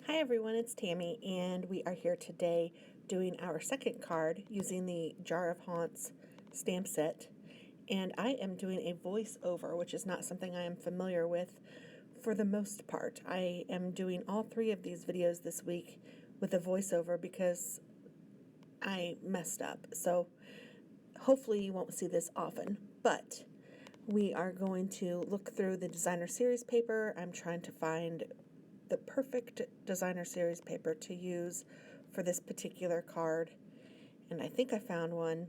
Hi everyone, it's Tammy, and we are here today doing our second card using the Jar of Haunts stamp set. And I am doing a voiceover, which is not something I am familiar with for the most part. I am doing all three of these videos this week with a voiceover because I messed up. So hopefully you won't see this often, but we are going to look through the designer series paper. I'm trying to find the perfect designer series paper to use for this particular card, and I think I found one.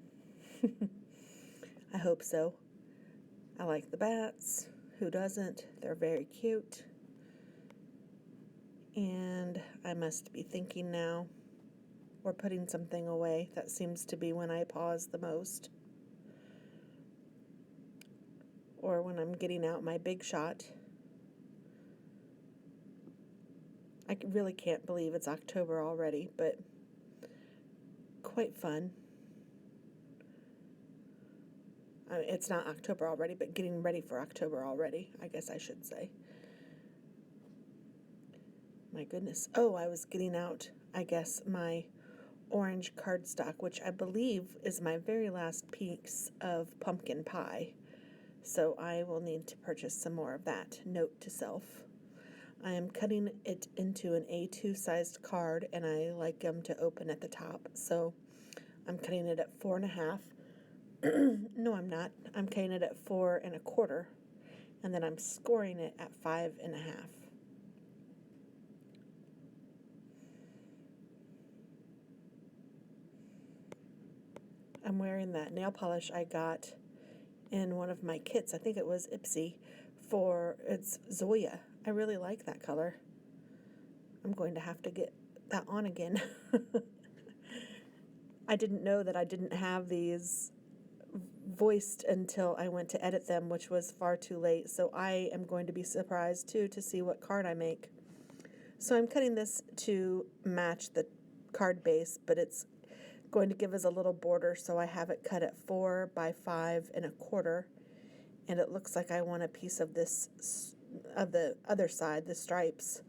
I hope so. I like the bats. Who doesn't? They're very cute. And I must be thinking now, or putting something away. That seems to be when I pause the most, or when I'm getting out my big shot. I really can't believe it's October already, but quite fun. It's not October already, but getting ready for October already, I guess I should say. My goodness. Oh, I was getting out, I guess, my orange cardstock, which I believe is my very last piece of pumpkin pie. So I will need to purchase some more of that. Note to self. I am cutting it into an A2 sized card, and I like them to open at the top. So I'm cutting it at 4.5. No, I'm not. I'm cutting it at 4.25, and then I'm scoring it at 5.5. I'm wearing that nail polish I got in one of my kits. I think it was Ipsy it's Zoya. I really like that color. I'm going to have to get that on again. I didn't know that I didn't have these voiced until I went to edit them, which was far too late. So I am going to be surprised too to see what card I make. So I'm cutting this to match the card base, but it's going to give us a little border, so I have it cut at 4 by 5.25, and it looks like I want a piece of this, of the other side, the stripes.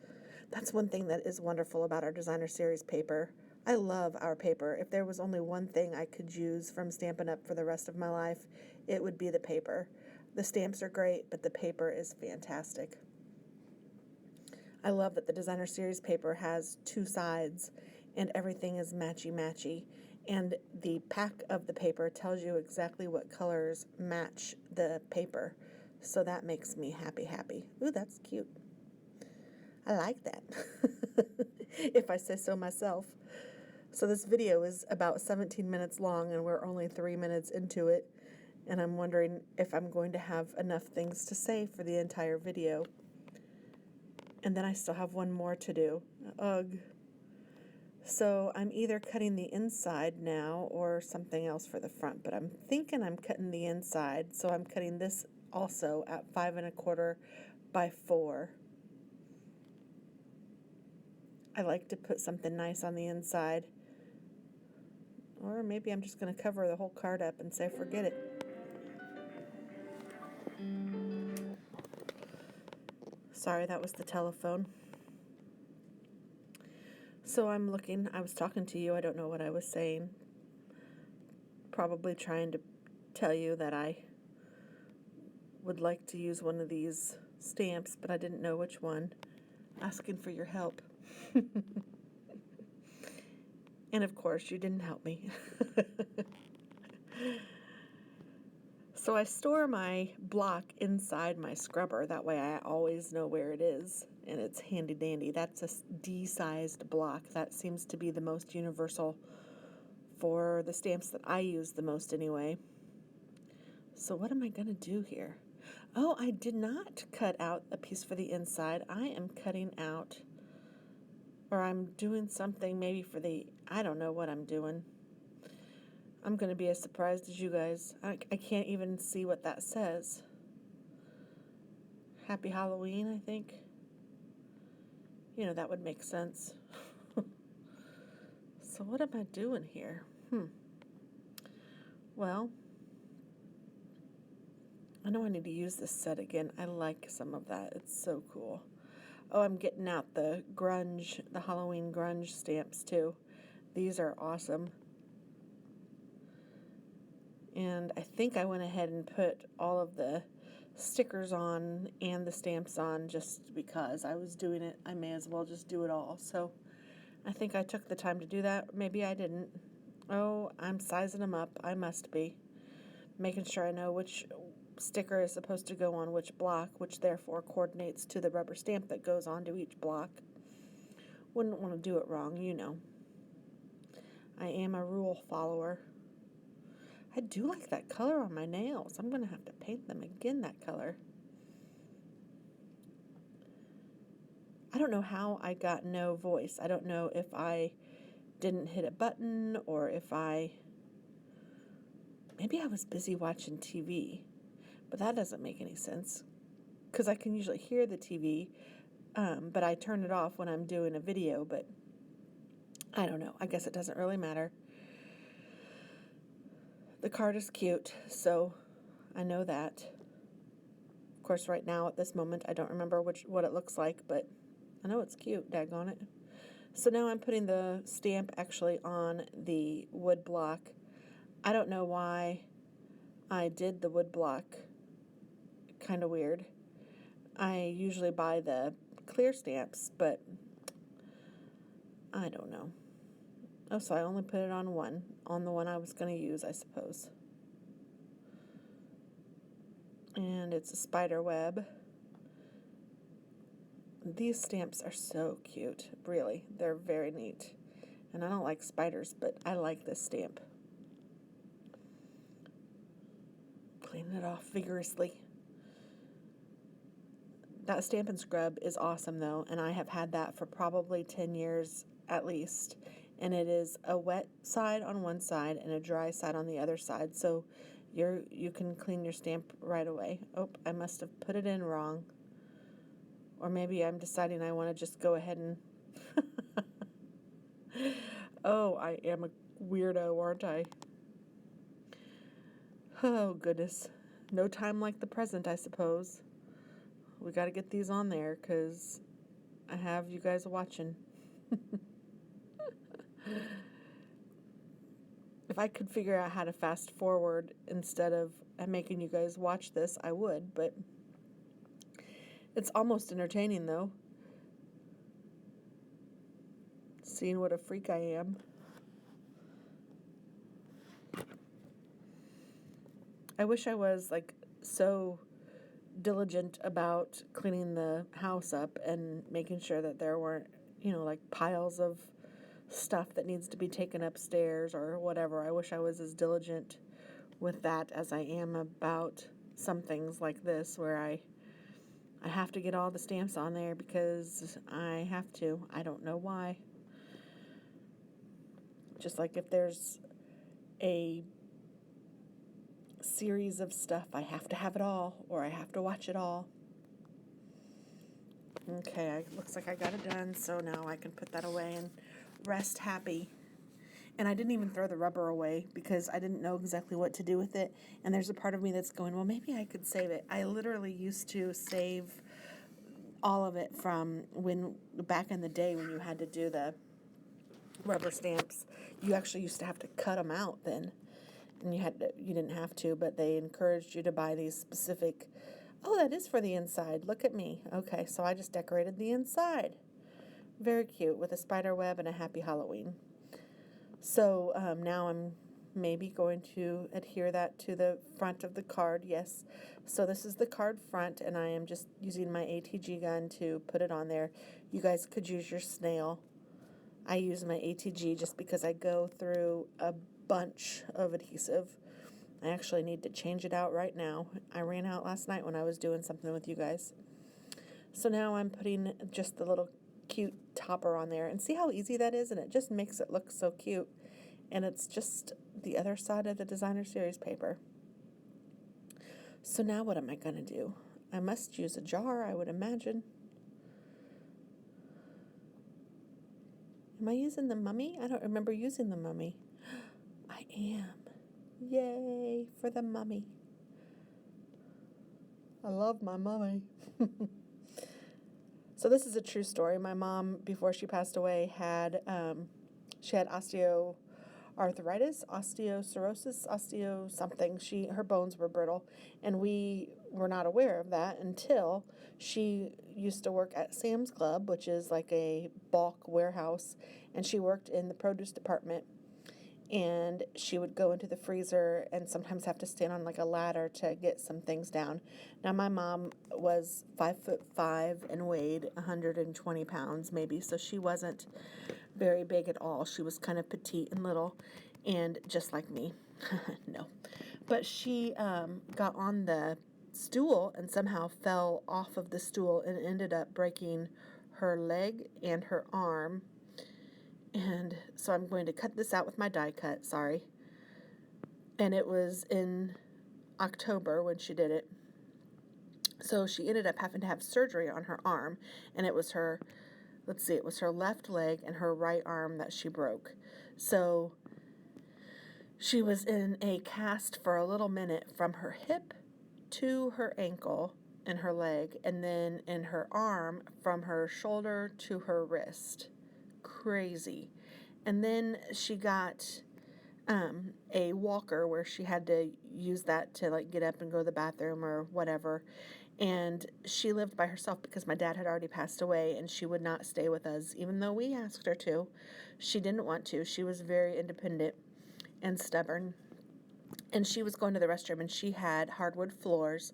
That's one thing that is wonderful about our designer series paper. I love our paper. If there was only one thing I could use from Stampin' Up! For the rest of my life, it would be the paper. The stamps are great, but the paper is fantastic. I love that the designer series paper has two sides and everything is matchy-matchy. And the pack of the paper tells you exactly what colors match the paper. So that makes me happy. Ooh, that's cute. I like that, if I say so myself. So this video is about 17 minutes long, and we're only 3 minutes into it. And I'm wondering if I'm going to have enough things to say for the entire video. And then I still have one more to do. Ugh. So I'm either cutting the inside now or something else for the front, but I'm thinking I'm cutting the inside, so I'm cutting this also at 5.25 by 4. I like to put something nice on the inside. Or maybe I'm just going to cover the whole card up and say forget it. Sorry, that was the telephone. So I was talking to you, I don't know what I was saying. Probably trying to tell you that I would like to use one of these stamps, but I didn't know which one. Asking for your help. And of course, you didn't help me. So I store my block inside my scrubber. That way I always know where it is, and it's handy dandy. That's a D-sized block. That seems to be the most universal for the stamps that I use the most anyway. So what am I going to do here? Oh, I did not cut out a piece for the inside. I am cutting out, or I'm doing something maybe for I don't know what I'm doing. I'm going to be as surprised as you guys. I can't even see what that says. Happy Halloween, I think. You know, that would make sense. So what am I doing here? Well, I know I need to use this set again. I like some of that. It's so cool. Oh, I'm getting out the grunge, the Halloween grunge stamps too. These are awesome. And I think I went ahead and put all of the stickers on and the stamps on just because I was doing it. I may as well just do it all. So I think I took the time to do that. Maybe I didn't. Oh, I'm sizing them up. I must be. Making sure I know which sticker is supposed to go on which block, which therefore coordinates to the rubber stamp that goes onto each block. Wouldn't want to do it wrong, you know. I am a rule follower. I do like that color on my nails. I'm going to have to paint them again, that color. I don't know how I got no voice. I don't know if I didn't hit a button or if maybe I was busy watching TV, but that doesn't make any sense because I can usually hear the TV, but I turn it off when I'm doing a video, but I don't know. I guess it doesn't really matter. The card is cute, so I know that. Of course, right now at this moment, I don't remember what it looks like, but I know it's cute, daggone it. So now I'm putting the stamp actually on the wood block. I don't know why I did the wood block. Kind of weird. I usually buy the clear stamps, but I don't know. Oh, so I only put it on the one I was going to use, I suppose. And it's a spider web. These stamps are so cute, really. They're very neat. And I don't like spiders, but I like this stamp. Cleaning it off vigorously. That Stampin' Scrub is awesome, though, and I have had that for probably 10 years at least. And it is a wet side on one side and a dry side on the other side, so you can clean your stamp right away. Oh, I must have put it in wrong. Or maybe I'm deciding I want to just go ahead and... Oh, I am a weirdo, aren't I? Oh, goodness. No time like the present, I suppose. We got to get these on there because I have you guys watching. If I could figure out how to fast forward instead of making you guys watch this, I would, but it's almost entertaining, though. Seeing what a freak I am. I wish I was, like, so diligent about cleaning the house up and making sure that there weren't, like piles of stuff that needs to be taken upstairs or whatever. I wish I was as diligent with that as I am about some things like this where I have to get all the stamps on there because I have to. I don't know why. Just like if there's a series of stuff, I have to have it all or I have to watch it all. Okay, looks like I got it done, so now I can put that away and rest happy. And I didn't even throw the rubber away because I didn't know exactly what to do with it. And there's a part of me that's going, well, maybe I could save it. I literally used to save all of it from back in the day when you had to do the rubber stamps. You actually used to have to cut them out then. And you didn't have to, but they encouraged you to buy these specific. Oh, that is for the inside. Look at me. Okay, so I just decorated the inside. Very cute with a spider web and a happy Halloween. So now I'm maybe going to adhere that to the front of the card. Yes. So this is the card front, and I am just using my ATG gun to put it on there. You guys could use your snail. I use my ATG just because I go through a bunch of adhesive. I actually need to change it out right now. I ran out last night when I was doing something with you guys. So now I'm putting just the little cute topper on there, and see how easy that is, and it just makes it look so cute. And it's just the other side of the designer series paper. So now what am I going to do? I must use a jar, I would imagine. Am I using the mummy? I don't remember using the mummy. I am. Yay for the mummy. I love my mummy. So this is a true story. My mom, before she passed away, had she had osteoarthritis, osteosclerosis, osteo something. Her bones were brittle, and we were not aware of that until she used to work at Sam's Club, which is like a bulk warehouse, and she worked in the produce department. And she would go into the freezer and sometimes have to stand on like a ladder to get some things down. Now, my mom was 5'5" and weighed 120 pounds maybe, so she wasn't very big at all. She was kind of petite and little, and just like me. No. But she got on the stool and somehow fell off of the stool and ended up breaking her leg and her arm. And so I'm going to cut this out with my die cut, sorry. And it was in October when she did it. So she ended up having to have surgery on her arm, and it was her, it was her left leg and her right arm that she broke. So she was in a cast for a little minute from her hip to her ankle and her leg, and then in her arm from her shoulder to her wrist. Crazy. And then she got a walker where she had to use that to like get up and go to the bathroom or whatever. And she lived by herself because my dad had already passed away, and she would not stay with us even though we asked her to. She didn't want to. She was very independent and stubborn. And she was going to the restroom, and she had hardwood floors,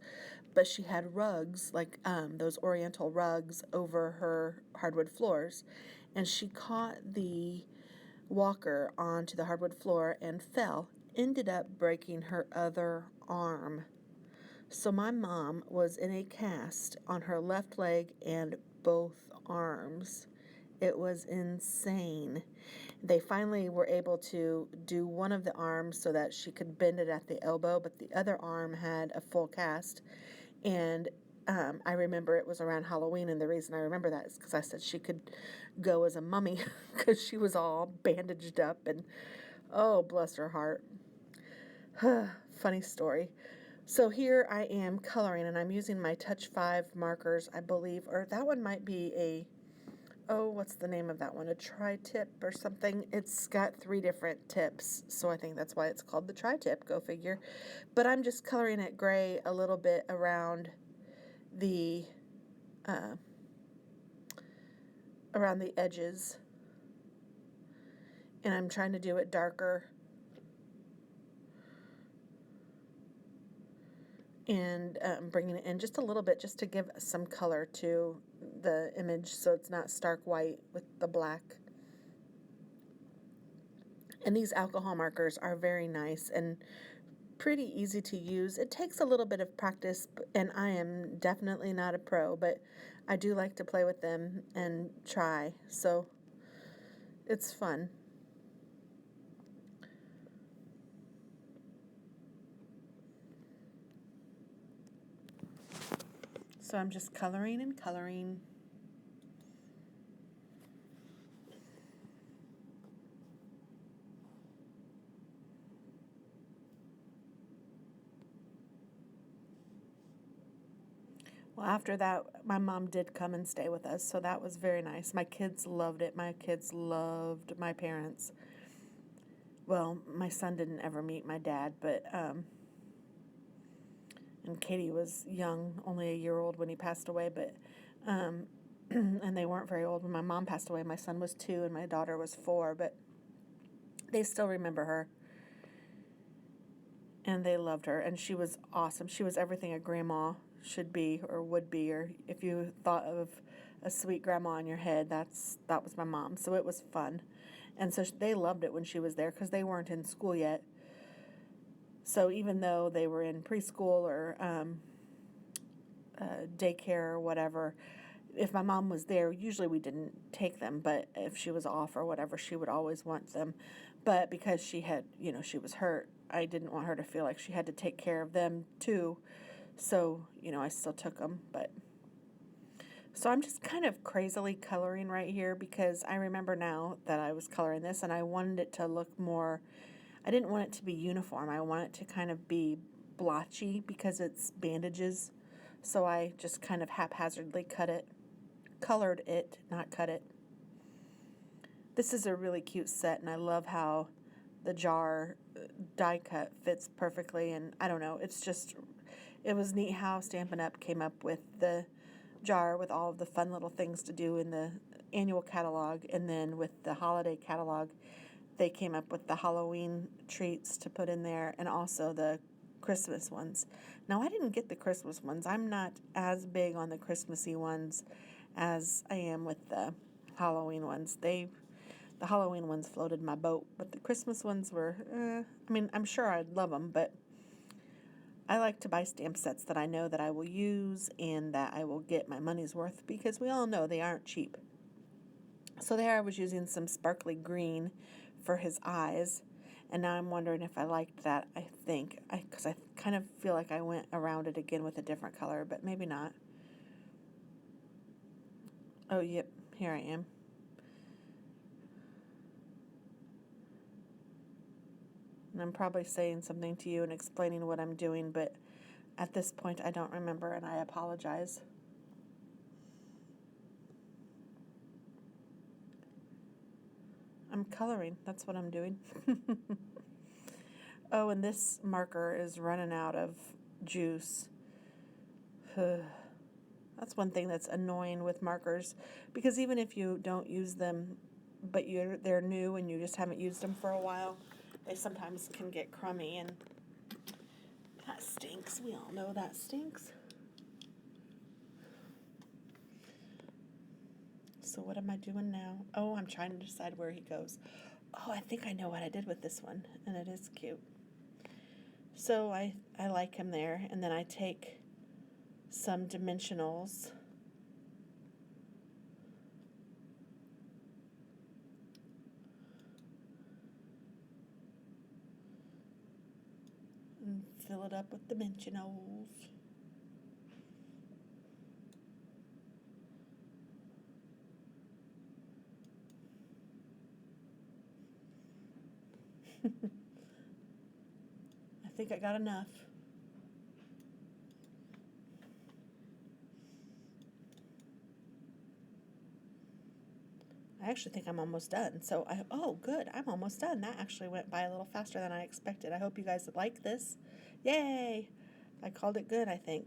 but she had rugs, like those oriental rugs over her hardwood floors. And she caught the walker onto the hardwood floor and fell, ended up breaking her other arm. So my mom was in a cast on her left leg and both arms. It was insane. They finally were able to do one of the arms so that she could bend it at the elbow, but the other arm had a full cast. And I remember it was around Halloween, and the reason I remember that is because I said she could go as a mummy because she was all bandaged up, and oh, bless her heart. Funny story. So here I am coloring, and I'm using my Touch 5 markers, I believe, or that one might be what's the name of that one? A tri-tip or something. It's got 3 different tips, so I think that's why it's called the tri-tip, go figure. But I'm just coloring it gray a little bit around the edges, and I'm trying to do it darker and bringing it in just a little bit just to give some color to the image so it's not stark white with the black. And these alcohol markers are very nice and pretty easy to use. It takes a little bit of practice, and I am definitely not a pro, but I do like to play with them and try, so it's fun. So I'm just coloring and coloring. Well, after that, my mom did come and stay with us, so that was very nice. My kids loved it. My kids loved my parents. Well, my son didn't ever meet my dad, but, and Katie was young, only a year old when he passed away, but, and they weren't very old when my mom passed away. My son was 2 and my daughter was 4, but they still remember her. And they loved her, and she was awesome. She was everything a grandma should be or would be, or if you thought of a sweet grandma in your head, that was my mom. So it was fun. And so they loved it when she was there because they weren't in school yet. So even though they were in preschool or daycare or whatever, if my mom was there, usually we didn't take them, but if she was off or whatever, she would always want them. But because she had, she was hurt, I didn't want her to feel like she had to take care of them too. So, I still took them, but. So I'm just kind of crazily coloring right here because I remember now that I was coloring this and I wanted it to look more, I didn't want it to be uniform. I want it to kind of be blotchy because it's bandages. So I just kind of haphazardly cut it. colored it, not cut it. This is a really cute set, and I love how the jar die cut fits perfectly, and I don't know, it was neat how Stampin' Up! Came up with the jar with all of the fun little things to do in the annual catalog, and then with the holiday catalog, they came up with the Halloween treats to put in there, and also the Christmas ones. Now, I didn't get the Christmas ones. I'm not as big on the Christmassy ones as I am with the Halloween ones. The Halloween ones floated my boat, but the Christmas ones were, I mean, I'm sure I'd love them, but I like to buy stamp sets that I know that I will use and that I will get my money's worth, because we all know they aren't cheap. So there I was using some sparkly green for his eyes, and now I'm wondering if I liked that. I think, because I kind of feel like I went around it again with a different color, but maybe not. Oh, yep, here I am. And I'm probably saying something to you and explaining what I'm doing, but at this point I don't remember, and I apologize. I'm coloring. That's what I'm doing. Oh, and this marker is running out of juice. That's one thing that's annoying with markers, because even if you don't use them, but they're new and you just haven't used them for a while, they sometimes can get crummy, and that stinks. We all know that stinks. So what am I doing now? Oh, I'm trying to decide where he goes. Oh, I think I know what I did with this one, and it is cute. So I like him there, and then I take some dimensionals and fill it up with dimensionals. I think I got enough. I actually think I'm almost done. So oh, good, I'm almost done. That actually went by a little faster than I expected. I hope you guys like this. Yay! I called it good, I think.